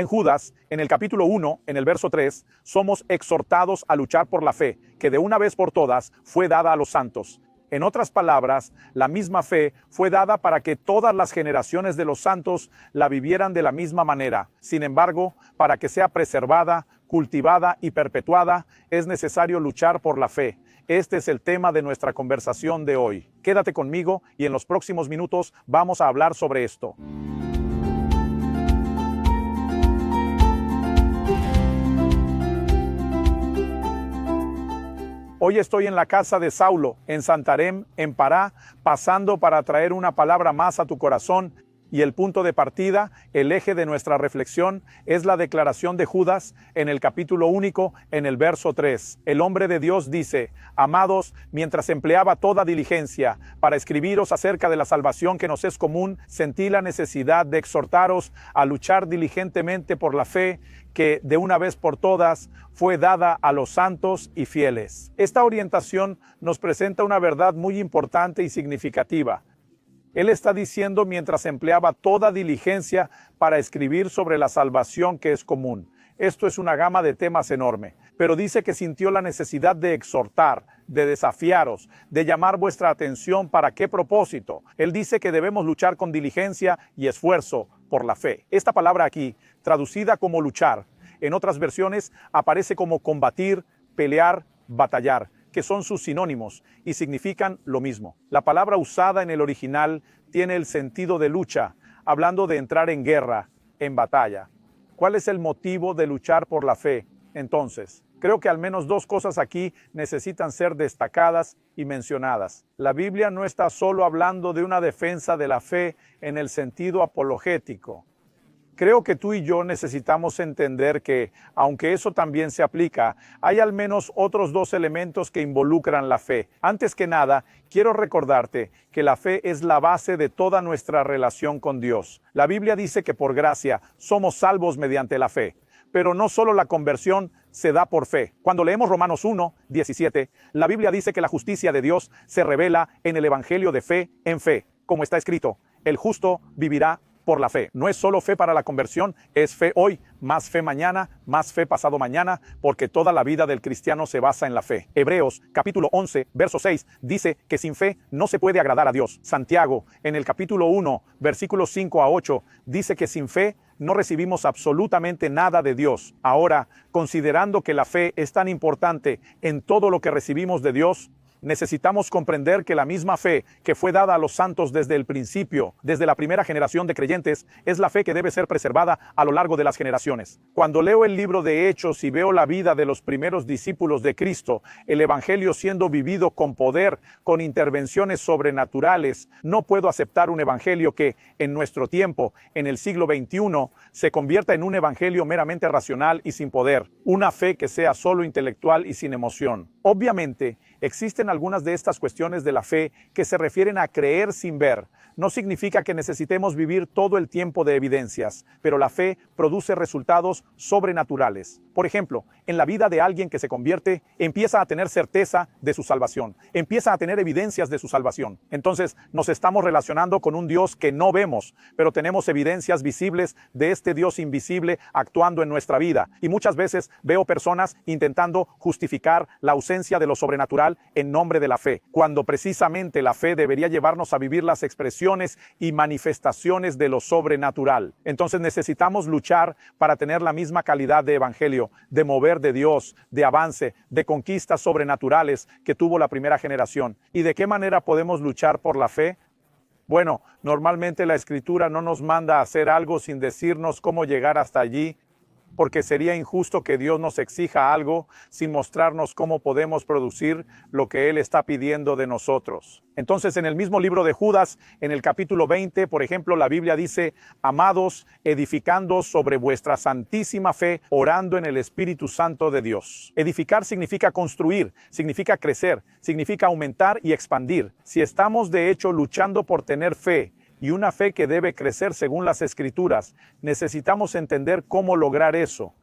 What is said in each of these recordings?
En Judas, en el capítulo 1, en el verso 3, somos exhortados a luchar por la fe, que de una vez por todas fue dada a los santos. En otras palabras, la misma fe fue dada para que todas las generaciones de los santos la vivieran de la misma manera. Sin embargo, para que sea preservada, cultivada y perpetuada, es necesario luchar por la fe. Este es el tema de nuestra conversación de hoy. Quédate conmigo y en los próximos minutos vamos a hablar sobre esto. Hoy estoy en la casa de Saulo, en Santarém, en Pará, pasando para traer una palabra más a tu corazón. Y el punto de partida, el eje de nuestra reflexión, es la declaración de Judas en el capítulo único, en el verso 3. El hombre de Dios dice: amados, mientras empleaba toda diligencia para escribiros acerca de la salvación que nos es común, sentí la necesidad de exhortaros a luchar diligentemente por la fe que de una vez por todas fue dada a los santos y fieles. Esta orientación nos presenta una verdad muy importante y significativa. Él está diciendo mientras empleaba toda diligencia para escribir sobre la salvación que es común. Esto es una gama de temas enorme, pero dice que sintió la necesidad de exhortar, de desafiaros, de llamar vuestra atención. ¿Para qué propósito? Él dice que debemos luchar con diligencia y esfuerzo por la fe. Esta palabra aquí, traducida como luchar, en otras versiones aparece como combatir, pelear, batallar, que son sus sinónimos y significan lo mismo. La palabra usada en el original tiene el sentido de lucha, hablando de entrar en guerra, en batalla. ¿Cuál es el motivo de luchar por la fe? Entonces, creo que al menos dos cosas aquí necesitan ser destacadas y mencionadas. La Biblia no está solo hablando de una defensa de la fe en el sentido apologético. Creo que tú y yo necesitamos entender que, aunque eso también se aplica, hay al menos otros dos elementos que involucran la fe. Antes que nada, quiero recordarte que la fe es la base de toda nuestra relación con Dios. La Biblia dice que por gracia somos salvos mediante la fe. Pero no solo la conversión se da por fe. Cuando leemos Romanos 1:17, la Biblia dice que la justicia de Dios se revela en el evangelio de fe en fe. Como está escrito, el justo vivirá por la fe. No es solo fe para la conversión, es fe hoy, más fe mañana, más fe pasado mañana, porque toda la vida del cristiano se basa en la fe. Hebreos capítulo 11, verso 6, dice que sin fe no se puede agradar a Dios. Santiago, en el capítulo 1, versículos 5 a 8, dice que sin fe no recibimos absolutamente nada de Dios. Ahora, considerando que la fe es tan importante en todo lo que recibimos de Dios, necesitamos comprender que la misma fe que fue dada a los santos desde el principio, desde la primera generación de creyentes, es la fe que debe ser preservada a lo largo de las generaciones. Cuando leo el libro de Hechos y veo la vida de los primeros discípulos de Cristo, el evangelio siendo vivido con poder, con intervenciones sobrenaturales, no puedo aceptar un evangelio que en nuestro tiempo, en el siglo XXI, se convierta en un evangelio meramente racional y sin poder, una fe que sea solo intelectual y sin emoción. Obviamente, existen algunas de estas cuestiones de la fe que se refieren a creer sin ver. No significa que necesitemos vivir todo el tiempo de evidencias, pero la fe produce resultados sobrenaturales. Por ejemplo, en la vida de alguien que se convierte, empieza a tener certeza de su salvación, empieza a tener evidencias de su salvación. Entonces, nos estamos relacionando con un Dios que no vemos, pero tenemos evidencias visibles de este Dios invisible actuando en nuestra vida. Y muchas veces veo personas intentando justificar la ausencia de lo sobrenatural en nombre de la fe, cuando precisamente la fe debería llevarnos a vivir las expresiones y manifestaciones de lo sobrenatural. Entonces necesitamos luchar para tener la misma calidad de evangelio, de mover de Dios, de avance, de conquistas sobrenaturales que tuvo la primera generación. ¿Y de qué manera podemos luchar por la fe? Bueno, normalmente la Escritura no nos manda a hacer algo sin decirnos cómo llegar hasta allí, porque sería injusto que Dios nos exija algo sin mostrarnos cómo podemos producir lo que Él está pidiendo de nosotros. Entonces, en el mismo libro de Judas, en el capítulo 20, por ejemplo, la Biblia dice: amados, edificando sobre vuestra santísima fe, orando en el Espíritu Santo de Dios. Edificar significa construir, significa crecer, significa aumentar y expandir. Si estamos de hecho luchando por tener fe, y una fe que debe crecer según las Escrituras, necesitamos entender cómo lograr eso.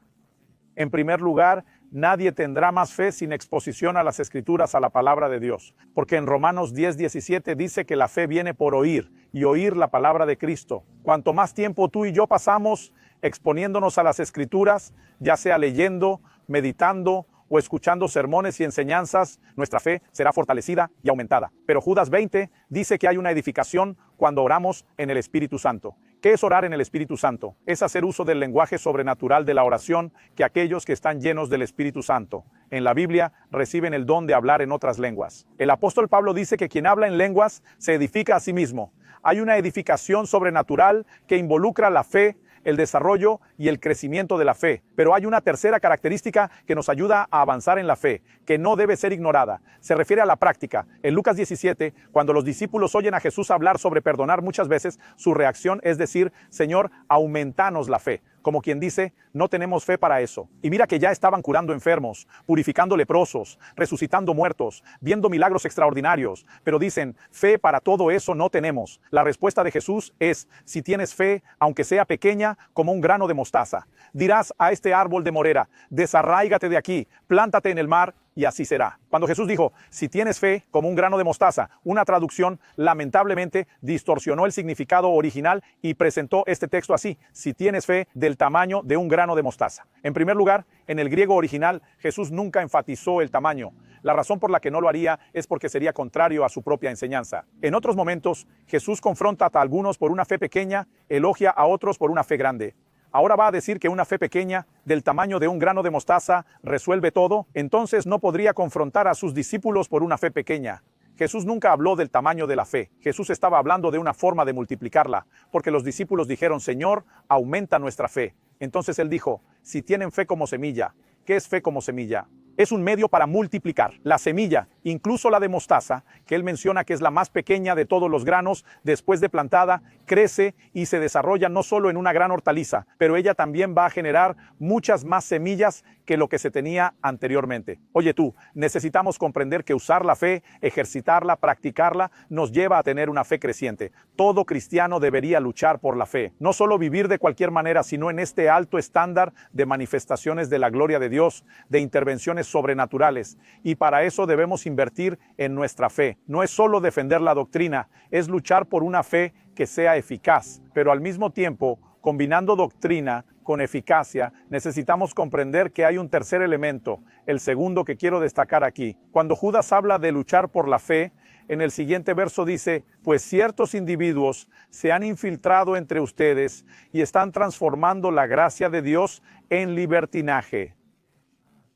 En primer lugar, nadie tendrá más fe sin exposición a las Escrituras, a la palabra de Dios. Porque en Romanos 10:17 dice que la fe viene por oír, y oír la palabra de Cristo. Cuanto más tiempo tú y yo pasamos exponiéndonos a las Escrituras, ya sea leyendo, meditando o escuchando sermones y enseñanzas, nuestra fe será fortalecida y aumentada. Pero Judas 20 dice que hay una edificación cuando oramos en el Espíritu Santo. ¿Qué es orar en el Espíritu Santo? Es hacer uso del lenguaje sobrenatural de la oración que aquellos que están llenos del Espíritu Santo en la Biblia reciben el don de hablar en otras lenguas. El apóstol Pablo dice que quien habla en lenguas se edifica a sí mismo. Hay una edificación sobrenatural que involucra la fe, el desarrollo y el crecimiento de la fe. Pero hay una tercera característica que nos ayuda a avanzar en la fe, que no debe ser ignorada. Se refiere a la práctica. En Lucas 17, cuando los discípulos oyen a Jesús hablar sobre perdonar muchas veces, su reacción es decir, Señor, aumentanos la fe. Como quien dice, no tenemos fe para eso. Y mira que ya estaban curando enfermos, purificando leprosos, resucitando muertos, viendo milagros extraordinarios. Pero dicen, fe para todo eso no tenemos. La respuesta de Jesús es, si tienes fe, aunque sea pequeña, como un grano de mostaza. Dirás a este árbol de morera, desarráigate de aquí, plántate en el mar, y así será. Cuando Jesús dijo, si tienes fe como un grano de mostaza, una traducción lamentablemente distorsionó el significado original y presentó este texto así, si tienes fe del tamaño de un grano de mostaza. En primer lugar, en el griego original, Jesús nunca enfatizó el tamaño. La razón por la que no lo haría es porque sería contrario a su propia enseñanza. En otros momentos, Jesús confronta a algunos por una fe pequeña, elogia a otros por una fe grande. Ahora va a decir que una fe pequeña, del tamaño de un grano de mostaza, resuelve todo. Entonces no podría confrontar a sus discípulos por una fe pequeña. Jesús nunca habló del tamaño de la fe. Jesús estaba hablando de una forma de multiplicarla, porque los discípulos dijeron, Señor, aumenta nuestra fe. Entonces él dijo, si tienen fe como semilla. ¿Qué es fe como semilla? Es un medio para multiplicar. La semilla, incluso la de mostaza, que él menciona que es la más pequeña de todos los granos, después de plantada, crece y se desarrolla no solo en una gran hortaliza, pero ella también va a generar muchas más semillas que lo que se tenía anteriormente. Oye tú, necesitamos comprender que usar la fe, ejercitarla, practicarla, nos lleva a tener una fe creciente. Todo cristiano debería luchar por la fe. No solo vivir de cualquier manera, sino en este alto estándar de manifestaciones de la gloria de Dios, de intervenciones sobrenaturales. Y para eso debemos invertir en nuestra fe. No es solo defender la doctrina, es luchar por una fe que sea eficaz, pero al mismo tiempo, combinando doctrina con eficacia, necesitamos comprender que hay un tercer elemento, el segundo que quiero destacar aquí. Cuando Judas habla de luchar por la fe, en el siguiente verso dice, pues ciertos individuos se han infiltrado entre ustedes y están transformando la gracia de Dios en libertinaje.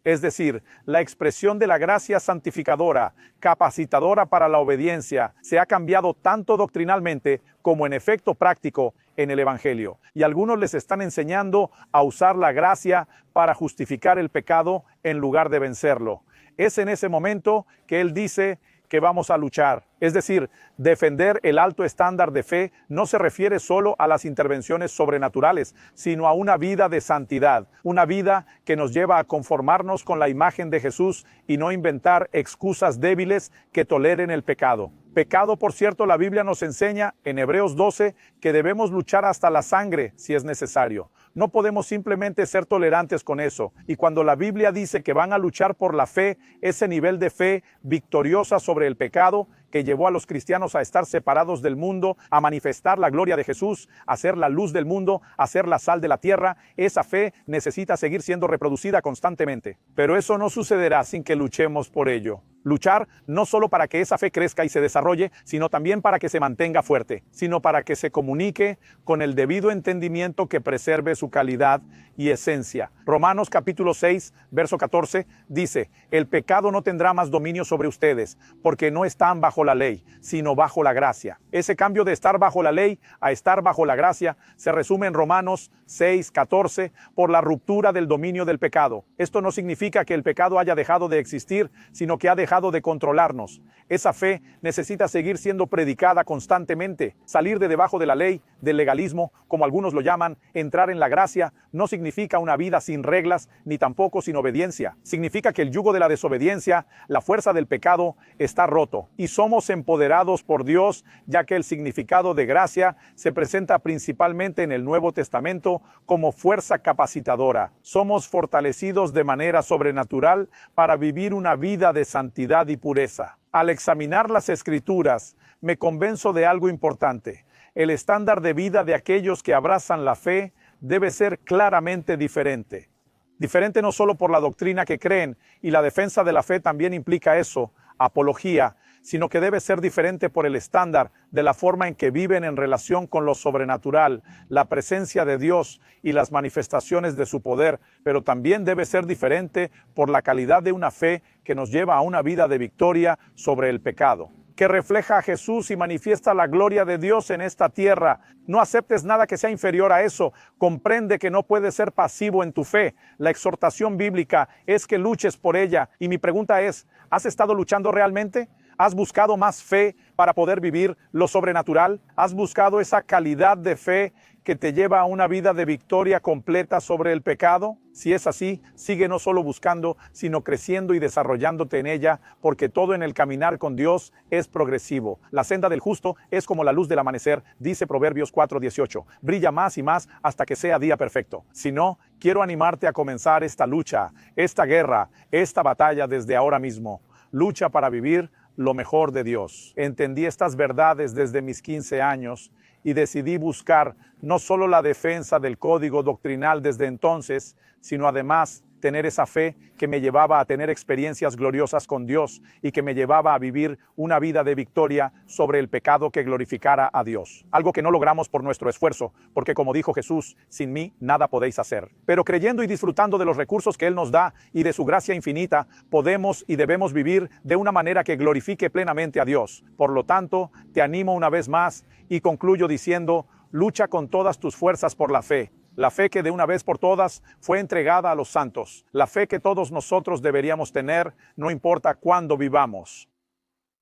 Es decir, la expresión de la gracia santificadora, capacitadora para la obediencia, se ha cambiado tanto doctrinalmente como en efecto práctico en el Evangelio. Y algunos les están enseñando a usar la gracia para justificar el pecado en lugar de vencerlo. Es en ese momento que él dice que vamos a luchar. Es decir, defender el alto estándar de fe no se refiere solo a las intervenciones sobrenaturales, sino a una vida de santidad, una vida que nos lleva a conformarnos con la imagen de Jesús y no inventar excusas débiles que toleren el pecado. Pecado, por cierto, la Biblia nos enseña en Hebreos 12 que debemos luchar hasta la sangre si es necesario. No podemos simplemente ser tolerantes con eso. Y cuando la Biblia dice que van a luchar por la fe, ese nivel de fe victoriosa sobre el pecado que llevó a los cristianos a estar separados del mundo, a manifestar la gloria de Jesús, a ser la luz del mundo, a ser la sal de la tierra, esa fe necesita seguir siendo reproducida constantemente. Pero eso no sucederá sin que luchemos por ello. Luchar no solo para que esa fe crezca y se desarrolle, sino también para que se mantenga fuerte, sino para que se comunique con el debido entendimiento que preserve su calidad y esencia. Romanos capítulo 6, verso 14 dice, el pecado no tendrá más dominio sobre ustedes, porque no están bajo la ley, sino bajo la gracia. Ese cambio de estar bajo la ley a estar bajo la gracia se resume en Romanos 6, 14, por la ruptura del dominio del pecado. Esto no significa que el pecado haya dejado de existir, sino que ha dejado de controlarnos. Esa fe necesita seguir siendo predicada constantemente. Salir de debajo de la ley, del legalismo, como algunos lo llaman, entrar en la gracia, no significa una vida sin reglas, ni tampoco sin obediencia. Significa que el yugo de la desobediencia, la fuerza del pecado, está roto. Y somos empoderados por Dios, ya que el significado de gracia se presenta principalmente en el Nuevo Testamento como fuerza capacitadora. Somos fortalecidos de manera sobrenatural para vivir una vida de santidad y pureza. Al examinar las Escrituras, me convenzo de algo importante. El estándar de vida de aquellos que abrazan la fe debe ser claramente diferente. Diferente no solo por la doctrina que creen, y la defensa de la fe también implica eso, apología, sino que debe ser diferente por el estándar de la forma en que viven en relación con lo sobrenatural, la presencia de Dios y las manifestaciones de su poder, pero también debe ser diferente por la calidad de una fe que nos lleva a una vida de victoria sobre el pecado, que refleja a Jesús y manifiesta la gloria de Dios en esta tierra. No aceptes nada que sea inferior a eso. Comprende que no puedes ser pasivo en tu fe. La exhortación bíblica es que luches por ella. Y mi pregunta es, ¿has estado luchando realmente? ¿Has buscado más fe para poder vivir lo sobrenatural? ¿Has buscado esa calidad de fe que te lleva a una vida de victoria completa sobre el pecado? Si es así, sigue no solo buscando, sino creciendo y desarrollándote en ella, porque todo en el caminar con Dios es progresivo. La senda del justo es como la luz del amanecer, dice Proverbios 4:18. Brilla más y más hasta que sea día perfecto. Si no, quiero animarte a comenzar esta lucha, esta guerra, esta batalla desde ahora mismo. Lucha para vivir lo mejor de Dios. Entendí estas verdades desde mis 15 años y decidí buscar no solo la defensa del código doctrinal desde entonces, sino además tener esa fe que me llevaba a tener experiencias gloriosas con Dios y que me llevaba a vivir una vida de victoria sobre el pecado que glorificara a Dios. Algo que no logramos por nuestro esfuerzo, porque como dijo Jesús, sin mí nada podéis hacer. Pero creyendo y disfrutando de los recursos que Él nos da y de su gracia infinita, podemos y debemos vivir de una manera que glorifique plenamente a Dios. Por lo tanto, te animo una vez más y concluyo diciendo, lucha con todas tus fuerzas por la fe. La fe que de una vez por todas fue entregada a los santos. La fe que todos nosotros deberíamos tener, no importa cuándo vivamos.